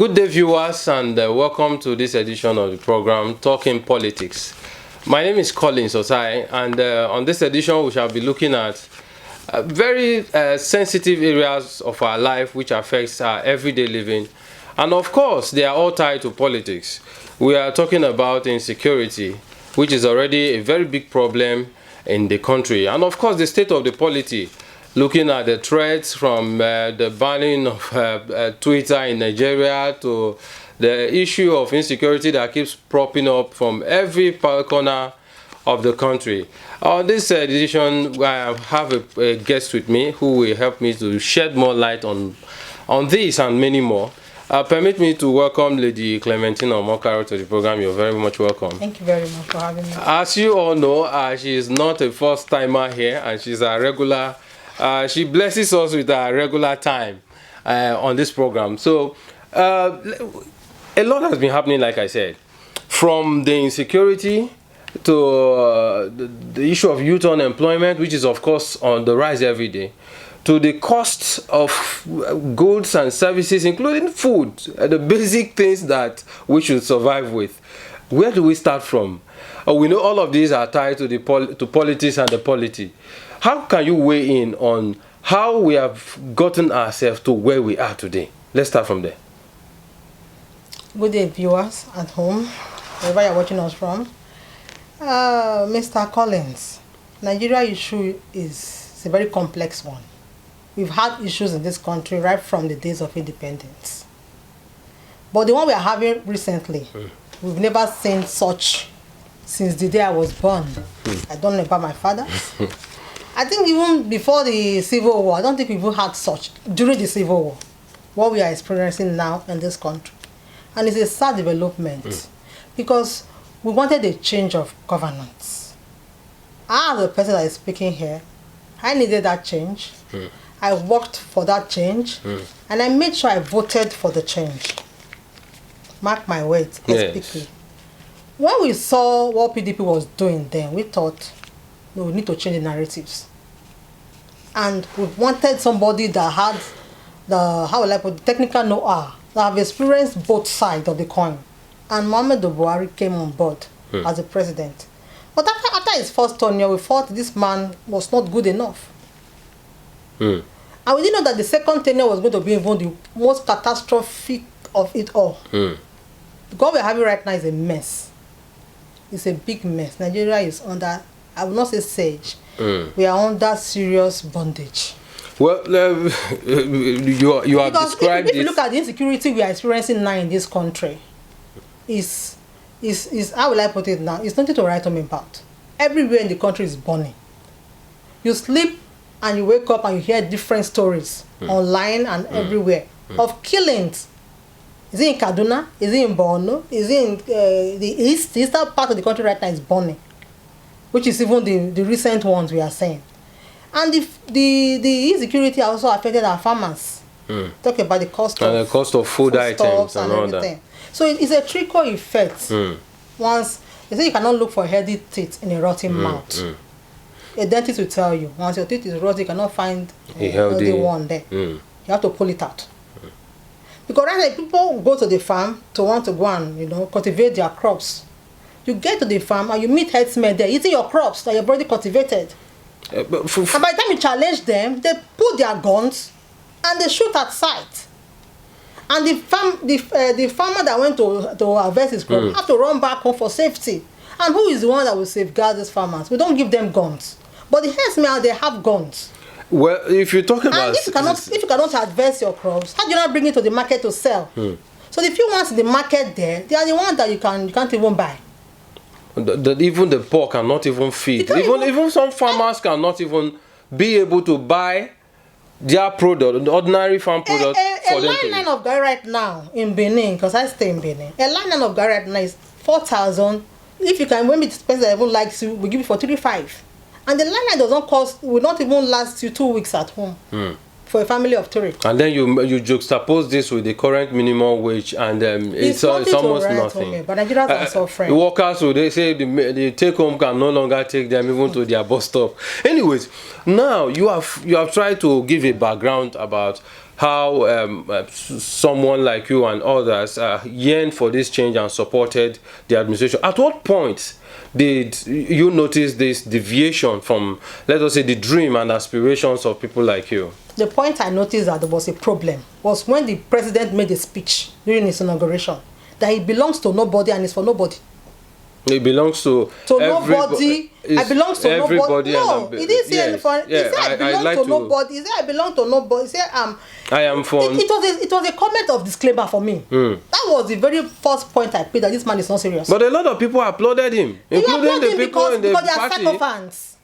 Good day, viewers, and welcome to this edition of the program, Talking Politics. My name is Collins Osai, and on this edition, we shall be looking at very sensitive areas of our life which affects our everyday living. And of course, they are all tied to politics. We are talking about insecurity, which is already a very big problem in the country. And of course, the state of the polity, looking at the threats from the banning of Twitter in Nigeria to the issue of insecurity that keeps propping up from every corner of the country. On this edition, I have a guest with me who will help me to shed more light on this and many more. Permit me to welcome Lady Clementine Omokaro to the program. You're very much welcome. Thank you very much for having me. As you all know, she is not a first-timer here, and she's a regular. She blesses us with a regular time on this program. So a lot has been happening, like I said, from the insecurity to the issue of youth unemployment, which is of course on the rise every day, to the costs of goods and services, including food, the basic things that we should survive with. Where do we start from? We know all of these are tied to to politics and the polity. How can you weigh in on how we have gotten ourselves to where we are today? Let's start from there. Good day, viewers at home, wherever you're watching us from. Mr. Collins, Nigeria issue is a very complex one. We've had issues in this country right from the days of independence. But the one we are having recently, we've never seen such since the day I was born. I don't know about my father. I think even before the Civil War, I don't think we even had such during the Civil War, what we are experiencing now in this country. And it's a sad development because we wanted a change of governance. I, as the person that is speaking here, I needed that change. I worked for that change, and I made sure I voted for the change. Mark my words, quickly. When we saw what PDP was doing then, we thought, no, we need to change the narratives. And we wanted somebody that had the technical know-how, that have experienced both sides of the coin. And Muhammadu Buhari came on board as the president. But after his first tenure, we thought this man was not good enough. And we didn't know that the second tenure was going to be even the most catastrophic of it all. What we're having right now is a mess. It's a big mess. Nigeria is under, I will not say siege. We are under serious bondage. Well, you have described if you look at the insecurity we are experiencing now in this country, is how will I put it now? It's nothing to write home about. Everywhere in the country is burning. You sleep and you wake up and you hear different stories online and everywhere of killings. Is it in Kaduna? Is it in Borno? Is it in the east? The eastern part of the country right now is burning, which is even the recent ones we are saying. And the insecurity also affected our farmers. Talk about the cost of food items and all that. So it's a trickle effect. Once they say you cannot look for healthy teeth in a rotten mouth. A dentist will tell you once your teeth is rotten, you cannot find a healthy one there. You have to pull it out. Because right now people go to the farm to want to go and cultivate their crops. You get to the farm and you meet herdsmen there eating your crops that you've already cultivated. And by the time you challenge them, they put their guns and they shoot at sight. And the farmer that went to harvest his crop have to run back home for safety. And who is the one that will safeguard these farmers? We don't give them guns. But the herdsmen, they have guns. Well, if you talk about... And if you cannot harvest your crops, how do you not bring it to the market to sell? So the few ones in the market there, they are the ones that you can't even buy. Even the poor cannot even feed. Even some farmers cannot even be able to buy their product, the ordinary farm product for them to line of garri right now in Benin, because I stay in Benin, a line of garri right now is 4,000. If you can, when the person that even likes you, we give you for 3,500. And the line doesn't cost, will not even last you 2 weeks at home. For a family of 3. And then you juxtapose this with the current minimum wage, and it's almost nothing. But Nigerians are suffering. The workers, they say the take home can no longer take them even to their bus stop. Anyways, now you have tried to give a background about how someone like you and others yearned for this change and supported the administration. At what point did you notice this deviation from, let us say, the dream and aspirations of people like you? The point I noticed that there was a problem was when the president made a speech during his inauguration that he belongs to nobody and is for nobody. It belongs to nobody. I belong to nobody. No, he didn't say anything. He said I belong to nobody. He said I belong to nobody. He said I am for. It was a comment of disclaimer for me. That was the very first point I paid that this man is not serious. But a lot of people applauded him, including the people in the party. Because they are sycophants.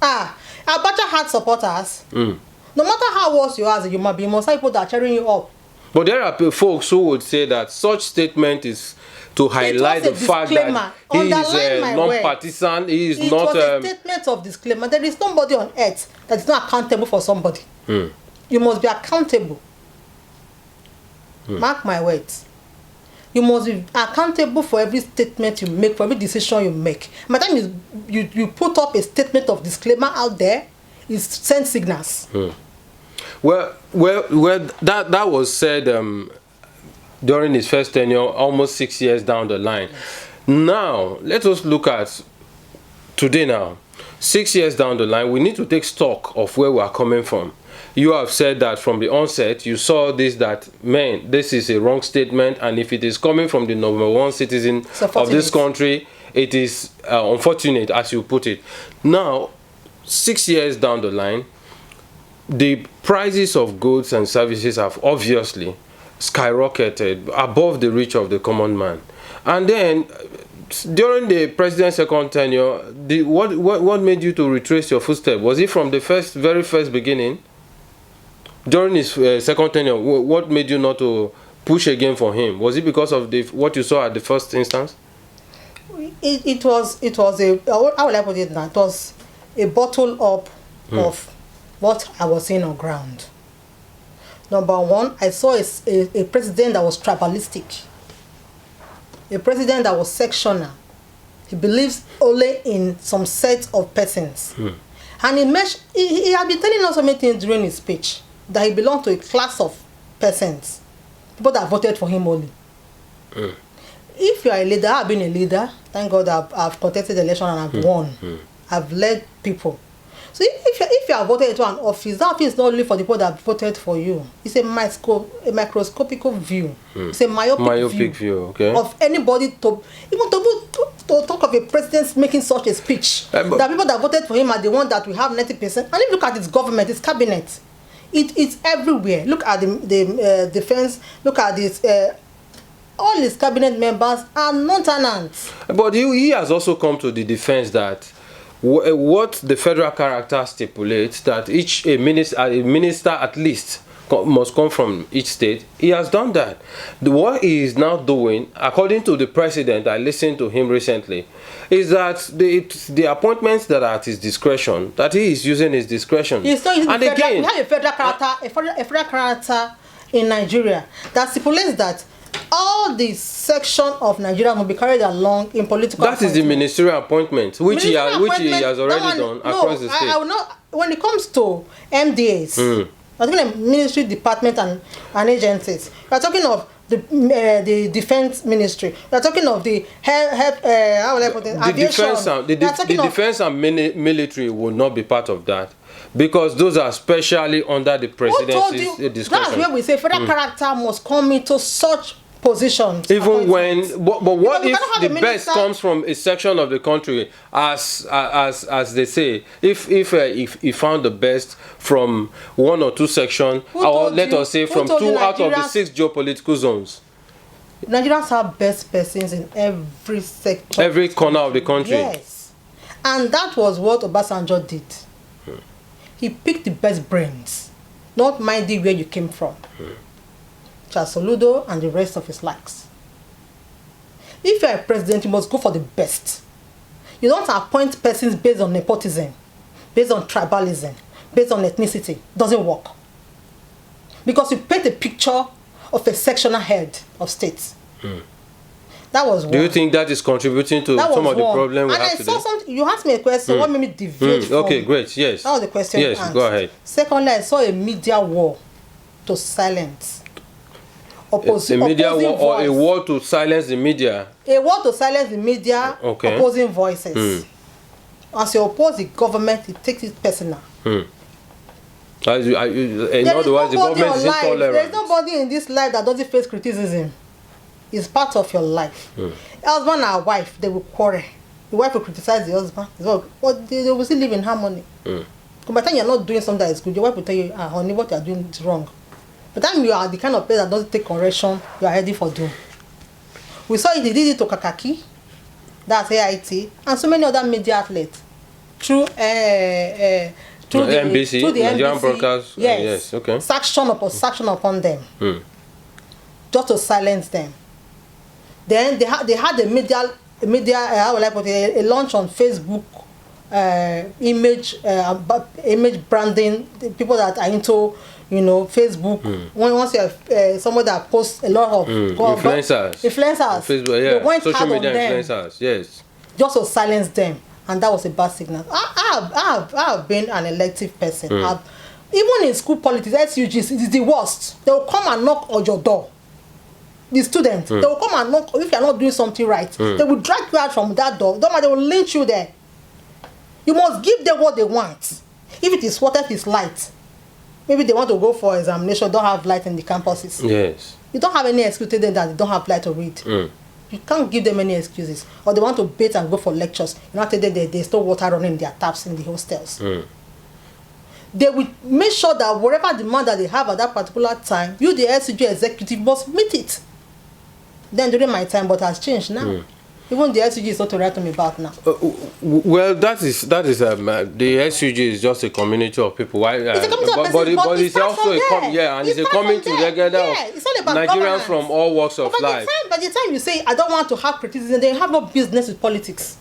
Abacha had supporters. No matter how worse you are as a human being, most people that are cheering you up. But there are folks who would say that such statement is to highlight the fact that he is non-partisan. He is not. It was a statement of disclaimer. There is nobody on earth that is not accountable for somebody. You must be accountable. Mark my words. You must be accountable for every statement you make, for every decision you make. By the time you put up a statement of disclaimer out there, it sends signals. Well, that was said during his first tenure, almost 6 years down the line. Now, let us look at today now. 6 years down the line, we need to take stock of where we are coming from. You have said that from the onset, you saw this, that, man, this is a wrong statement, and if it is coming from the #1 citizen of this country, it is unfortunate, as you put it. Now, 6 years down the line, the prices of goods and services have obviously skyrocketed above the reach of the common man. And then during the president's second tenure, what made you to retrace your footsteps? Was it from the very first beginning? During his second tenure, what made you not to push again for him? Was it because of what you saw at the first instance? It was how will I put it now? It was a bottle up of what I was seeing on ground. Number one, I saw a president that was tribalistic, a president that was sectional. He believes only in some set of persons. And he had been telling us so many things during his speech, that he belonged to a class of persons, people that voted for him only. If you are a leader, I've been a leader. Thank God I've contested the election and I've won. I've led people. So if you are voted into an office, that office is not only for the people that voted for you. It's a microscopic view. It's a myopic view okay, of anybody to talk of a president making such a speech. The people that voted for him are the ones that we have 90%. And if you look at his government, his cabinet, it's everywhere. Look at the defense. Look at this. All his cabinet members are non-tenants. But he has also come to the defense that what the federal character stipulates, that a minister at least must come from each state. He has done that. What he is now doing, according to the president, I listened to him recently, is that the appointments that are at his discretion, that he is using his discretion. He's not using again, we have a federal character in Nigeria that stipulates that all the section of Nigeria will be carried along in political. That is the ministerial appointment, which he has already done across the state. I will not. When it comes to MDAs, we're talking about ministry, department, and agencies. We're talking of the defense ministry. We're talking of the how will I put it? Aviation. The defense and military will not be part of that, because those are specially under the presidency's discretion. That's where we say federal character must come into such positions. Even when, but what if the best comes from a section of the country, as they say, if he found the best from 1 or 2 sections, or let us say from 2 out of the 6 geopolitical zones? Nigerians have best persons in every sector, every corner of the country. Yes, and that was what Obasanjo did. He picked the best brains, not minding where you came from. Charles Soludo and the rest of his likes. If you're a president, you must go for the best. You don't appoint persons based on nepotism, based on tribalism, based on ethnicity. It doesn't work. Because you paint a picture of a sectional head of state. That was one. Do you think that is contributing to some of the problem we have today? And I saw something. You asked me a question. What made me deviate from? Okay, great. Yes. That was the question. Yes, go ahead. Secondly, I saw a media war to silence. A media or a word to silence the media. A word to silence the media, opposing voices. As you oppose the government, it takes it personal. In other words, the government is intolerant. There is nobody in this life that doesn't face criticism. It's part of your life. Husband and wife, they will quarrel. The wife will criticize the husband. But they will still live in harmony. By the time you're not doing something that is good, your wife will tell you, honey, what you're doing is wrong. By the time you are the kind of person that doesn't take correction, you are ready for doom. We saw it, they did it to Kakaki, that's AIT, and so many other media outlets. Through the Nigerian NBC, broadcast. yes, Okay. Sanction upon them. Just to silence them. Then they had a how will I put it, a launch on Facebook, image branding. The people that are into Facebook. Once you have somebody that posts a lot of influencers, Facebook, social media influencers, yes, just to silence them, and that was a bad signal. I have been an elective person. Even in school politics, SUGs, it is the worst. They will come and knock on your door. The students, they will come and knock. If you are not doing something right, they will drag you out from that door. They will lynch you there. You must give them what they want. If it is water, if it's light. Maybe they want to go for examination, don't have light in the campuses. Yes. You don't have any excuse to them that they don't have light to read. You can't give them any excuses. Or they want to bathe and go for lectures. You not tell them there's no water running in their taps in the hostels. They will make sure that whatever demand that they have at that particular time, you, the SCG executive, must meet it. Then during my time, but it has changed now. Even the SUG is not to write to me about now. Well, that is the SUG is just a community of people. Why? It's a community of people, but it's also it's a community together of Nigerians from all walks of life. By the time you say I don't want to have criticism, they have no business with politics.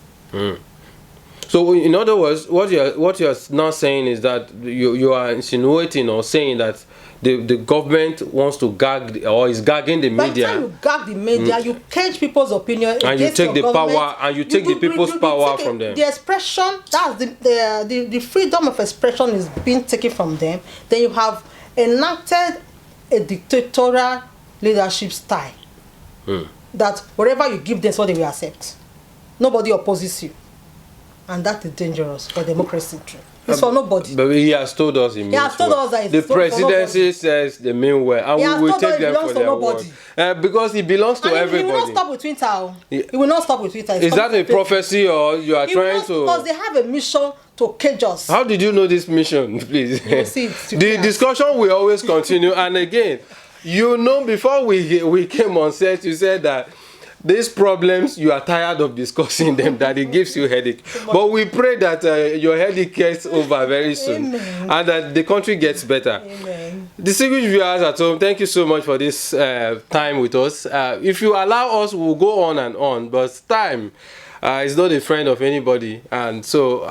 So, in other words, what you're not saying is that you are insinuating or saying that the government wants to gag or is gagging the media. By the time you gag the media, you cage people's opinion and you take the power and you take the people's power from them. The expression, that's the freedom of expression is being taken from them. Then you have enacted a dictatorial leadership style that whatever you give them, so they will accept. Nobody opposes you, and that is dangerous for democracy too. It's for nobody. But he has told us he means that the presidency says they mean well, and we will take them for their word. Because he belongs to everybody. He will not stop with Twitter. He will not stop with Twitter. Is that a prophecy or you are trying to? Because they have a mission to cage us. How did you know this mission, please? You see, the discussion will always continue. And again, before we came on set, you said that these problems, you are tired of discussing them, that it gives you headache. But we pray that your headache gets over very soon. Amen. And that the country gets better. Amen. Distinguished viewers at home, thank you so much for this time with us. If you allow us, we'll go on and on. But time is not a friend of anybody. And so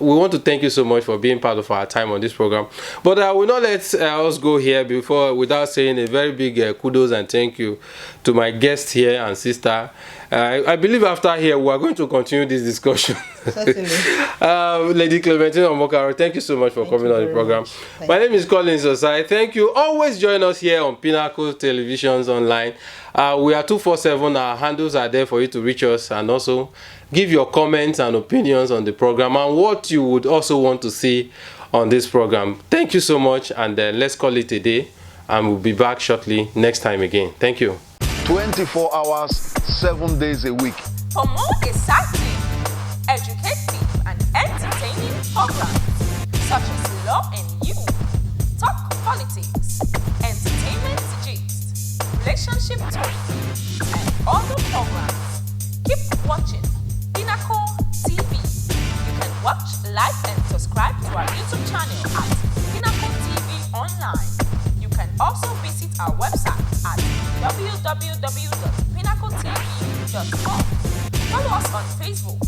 we want to thank you so much for being part of our time on this program. But I will not let us go here without saying a very big kudos and thank you to my guest here and sister. I believe after here we are going to continue this discussion. Certainly. Lady Clementine Omokaro, thank you so much for coming on the program. My name is Collins Osai. Thank you. Always join us here on Pinnacle Televisions Online. We are 247. Our handles are there for you to reach us and also give your comments and opinions on the program and what you would also want to see on this program. Thank you so much, and let's call it a day, and we'll be back shortly next time again. Thank you. 24 hours, 7 days a week. For more exciting, educative, and entertaining programs such as Law and You, Talk Politics, Entertainment Gist, Relationship Talk, and other programs, keep watching Pinnacle TV. You can watch, like, and subscribe to our YouTube channel at Pinnacle TV Online. You can also visit our website at www.pinnacletv.com. Follow us on Facebook